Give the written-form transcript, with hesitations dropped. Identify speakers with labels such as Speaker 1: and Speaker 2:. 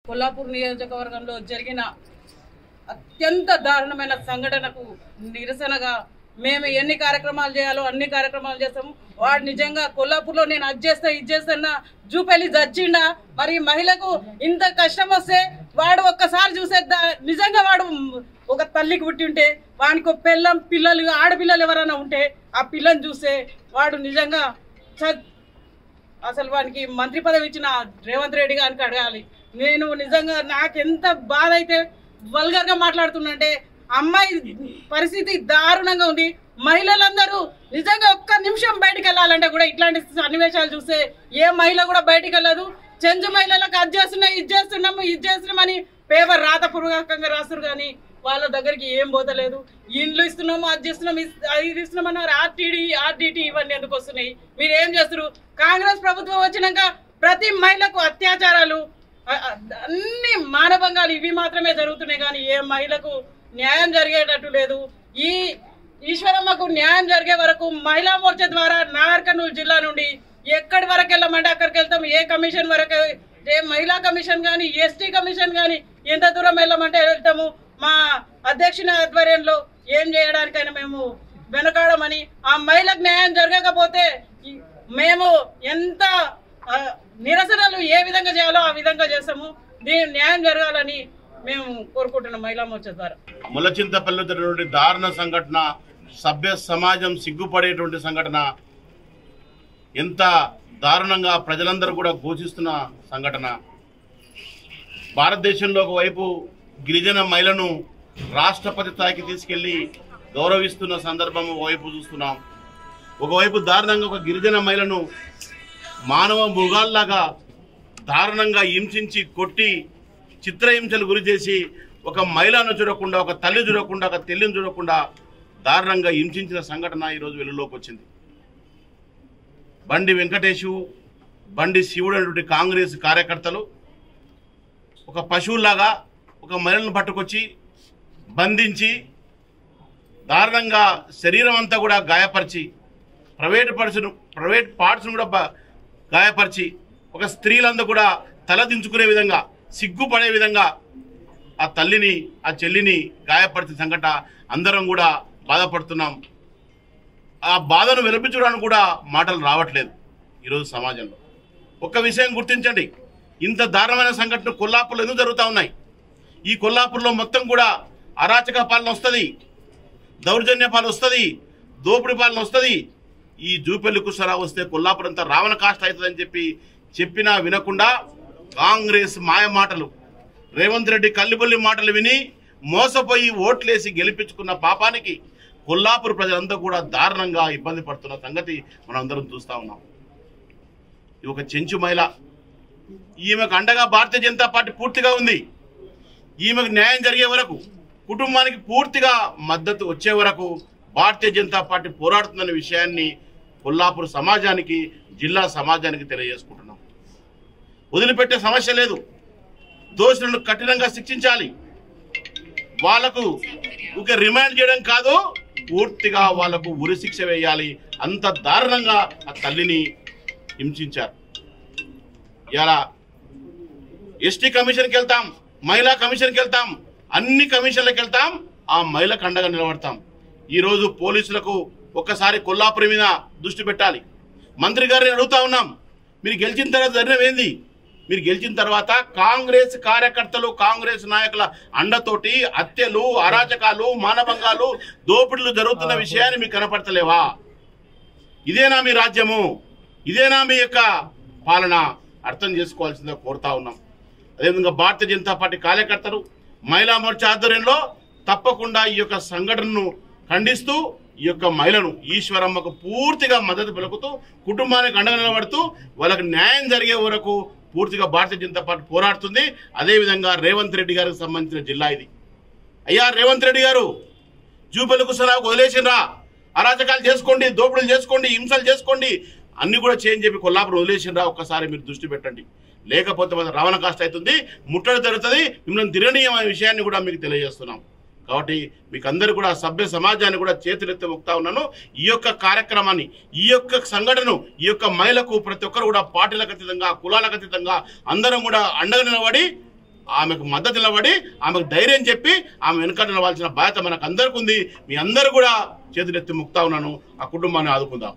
Speaker 1: కొల్లాపూర్ నియోజకవర్గంలో జరిగిన అత్యంత దారుణమైన సంఘటనకు నిరసనగా మేము ఎన్ని కార్యక్రమాలు చేయాలో అన్ని కార్యక్రమాలు చేస్తాము. వాడు నిజంగా కొల్లాపూర్లో నేను అది చేస్తా ఇది చేస్తున్నా చూపెళ్ళి చచ్చిండా? మరి మహిళకు ఇంత కష్టం వస్తే వాడు ఒక్కసారి చూసేద్దా? నిజంగా వాడు ఒక తల్లికి పుట్టి ఉంటే వానికి పిల్లలు ఆడపిల్లలు ఎవరైనా ఉంటే ఆ పిల్లని చూస్తే వాడు నిజంగా అసలు వానికి మంత్రి పదవి ఇచ్చిన రేవంత్ రెడ్డి గారికి అడగాలి. నేను నిజంగా నాకెంత బాధ అయితే వల్గర్గా మాట్లాడుతున్నంటే అమ్మాయి పరిస్థితి దారుణంగా ఉంది. మహిళలందరూ నిజంగా ఒక్క నిమిషం బయటికి వెళ్ళాలంటే కూడా ఇట్లాంటి సన్నివేశాలు చూస్తే ఏ మహిళ కూడా బయటికి వెళ్ళదు. చెంచు మహిళలకు అది చేస్తున్నాం ఇది చేస్తున్నామని పేపర్ రాతపూర్వకంగా రాస్తారు కానీ వాళ్ళ దగ్గరికి ఏం పోతలేదు. ఇండ్లు ఇస్తున్నాము అది చేస్తున్నాం ఇది ఇస్తున్నామన్నారు. ఆర్టీటీ ఇవన్నీ ఎందుకు వస్తున్నాయి? మీరు ఏం చేస్తారు? కాంగ్రెస్ ప్రభుత్వం వచ్చినాక ప్రతి మహిళకు అత్యాచారాలు అన్ని మానభంగాలు ఇవి మాత్రమే జరుగుతున్నాయి కానీ ఏ మహిళకు న్యాయం జరిగేటట్టు లేదు. ఈ ఈశ్వరమ్మకు న్యాయం జరిగే వరకు మహిళా మోర్చా ద్వారా నాగర్ కర్నూలు జిల్లా నుండి ఎక్కడి వరకు వెళ్ళమంటే అక్కడికి వెళ్తాం. ఏ కమిషన్ వరకు, ఏ మహిళా కమిషన్ కానీ ఎస్టీ కమిషన్ కానీ ఎంత దూరం వెళ్ళమంటే వెళ్తాము. మా అధ్యక్షుని ఆధ్వర్యంలో ఏం చేయడానికైనా మేము వెనకాడమని, ఆ మహిళకు న్యాయం జరగకపోతే మేము ఎంత నిరసనలు ఏ విధంగా చేయాలో ఆ విధంగా చేస్తాము. దీని న్యాయం జరగాలని మేము కోరుకుంటున్నాం మహిళా మోర్చా ద్వారా.
Speaker 2: ములచింతపల్లిలో జరిగినటువంటి దారుణ సంఘటన, సభ్య సమాజం సిగ్గుపడేటువంటి సంఘటన, ఎంత దారుణంగా ప్రజలందరూ కూడా ఘోషిస్తున్న సంఘటన. భారతదేశంలో ఒకవైపు గిరిజన మహిళను రాష్ట్రపతి స్థాయికి తీసుకెళ్లి గౌరవిస్తున్న సందర్భం ఒకవైపు చూస్తున్నాం. ఒకవైపు దారుణంగా ఒక గిరిజన మహిళను మానవ మృగాల్లాగా దారుణంగా హింసించి కొట్టి చిత్రహింసలు గురి చేసి ఒక మహిళను చూడకుండా, ఒక తల్లి చూడకుండా, ఒక తెల్లిని చూడకుండా దారుణంగా హింసించిన సంఘటన ఈరోజు వెలుగులోకి వచ్చింది. బండి వెంకటేశు, బండి శివుడు అనేటువంటి కాంగ్రెస్ కార్యకర్తలు ఒక పశువులాగా ఒక మహిళను పట్టుకొచ్చి బంధించి దారుణంగా శరీరం అంతా కూడా గాయపరిచి, ప్రైవేట్ పార్ట్స్ను కూడా గాయపరిచి, ఒక స్త్రీలందరూ కూడా తలదించుకునే విధంగా, సిగ్గుపడే విధంగా ఆ తల్లిని, ఆ చెల్లిని గాయపరిచిన సంఘటన అందరం కూడా బాధపడుతున్నాం. ఆ బాధను వినిపించడానికి కూడా మాటలు రావట్లేదు ఈరోజు సమాజంలో. ఒక్క విషయం గుర్తించండి, ఇంత దారుణమైన సంఘటన కొల్లాపూర్లో ఎందుకు జరుగుతూ ఉన్నాయి? ఈ కొల్లాపూర్లో మొత్తం కూడా అరాచక పాలన వస్తుంది, దౌర్జన్య పాలన వస్తుంది, దోపిడీ పాలన వస్తుంది. ఈ జూపల్లి కుషరావు వస్తే కొల్లాపూర్ అంతా రావణ కాష్ట అవుతుందని చెప్పినా వినకుండా కాంగ్రెస్ మాయ మాటలు, రేవంత్ రెడ్డి కల్లిబొల్లి మాటలు విని మోసపోయి ఓట్లేసి గెలిపించుకున్న పాపానికి కొల్లాపూర్ ప్రజలంతా కూడా దారుణంగా ఇబ్బంది పడుతున్న సంగతి మనం అందరం చూస్తూ ఉన్నాం. ఇది ఒక చెంచు మహిళ, ఈమెకు అండగా భారతీయ జనతా పార్టీ పూర్తిగా ఉంది. ఈమెకు న్యాయం జరిగే వరకు, కుటుంబానికి పూర్తిగా మద్దతు వచ్చే వరకు భారతీయ జనతా పార్టీ పోరాడుతుందనే విషయాన్ని కొల్లాపూర్ సమాజానికి, జిల్లా సమాజానికి తెలియజేసుకుంటున్నాం. వదిలిపెట్టే సమస్య లేదు. దోషులను కఠినంగా శిక్షించాలి. వాళ్లకు ఒక రిమాండ్ చేయడం కాదు, పూర్తిగా వాళ్లకు ఉరి శిక్ష వేయాలి. అంత దారుణంగా ఆ తల్లిని హింసించారు. ఇలా ఎస్టీ కమిషన్కి వెళ్తాం, మహిళా కమిషన్కి వెళ్తాం, అన్ని కమిషన్లకు వెళ్తాం, ఆ మహిళకు అండగా నిలబడతాం. ఈరోజు పోలీసులకు ఒక్కసారి కొల్లాపూర్ మీద దృష్టి పెట్టాలి. మంత్రి గారిని అడుగుతా ఉన్నాం, మీరు గెలిచిన తర్వాత జరిగినవి ఏంది? మీరు గెలిచిన తర్వాత కాంగ్రెస్ కార్యకర్తలు, కాంగ్రెస్ నాయకుల అండతోటి హత్యలు, అరాచకాలు, మానభంగాలు, దోపిడీలు జరుగుతున్న విషయాన్ని మీకు కనపడతలేవా? ఇదేనా మీ రాజ్యము? ఇదేనా మీ యొక్క పాలన? అర్థం చేసుకోవాల్సిందిగా కోరుతా ఉన్నాం. అదేవిధంగా భారతీయ జనతా పార్టీ కార్యకర్తలు మహిళా మోర్చా ఆధ్వర్యంలో తప్పకుండా ఈ యొక్క సంఘటనను ఖండిస్తూ, ఈ యొక్క మహిళను ఈశ్వరమ్మకు పూర్తిగా మద్దతు పలుకుతూ, కుటుంబానికి అండగా నిలబడుతూ, వాళ్ళకి న్యాయం జరిగే వరకు పూర్తిగా భారతీయ జనతా పార్టీ పోరాడుతుంది. అదేవిధంగా రేవంత్ రెడ్డి గారికి సంబంధించిన జిల్లా ఇది. అయ్యా రేవంత్ రెడ్డి గారు, జూపల్లి కుషరావుకు వదిలేసినరా? అరాచకాలు చేసుకోండి, దోపిడీలు చేసుకోండి, హింసలు చేసుకోండి, అన్ని కూడా చేయని చెప్పి కొల్లాపూర్ వదిలేసినరా? ఒక్కసారి మీరు దృష్టి పెట్టండి. లేకపోతే మన రావణ కాష్ట అవుతుంది, ముట్టడి జరుగుతుంది, మిమ్మల్ని తిరగనీయం అనే విషయాన్ని కూడా మీకు తెలియజేస్తున్నాం. కాబట్టి మీకు అందరూ కూడా సభ్య సమాజాన్ని కూడా చేతులెత్తి మొక్తా ఉన్నాను. ఈ యొక్క కార్యక్రమాన్ని, ఈ యొక్క సంఘటనను, ఈ యొక్క మహిళకు ప్రతి ఒక్కరు కూడా పార్టీలకు అతీతంగా, కులాలకు అతీతంగా అందరం కూడా అండగా నిలబడి ఆమెకు మద్దతు నిలబడి ఆమెకు ధైర్యం చెప్పి ఆమె వెనుక నిలవాల్సిన బాధ్యత మనకు అందరికీ ఉంది. మీ అందరూ కూడా చేతులెత్తి ముక్తా ఉన్నాను. ఆ కుటుంబాన్ని ఆదుకుందాం.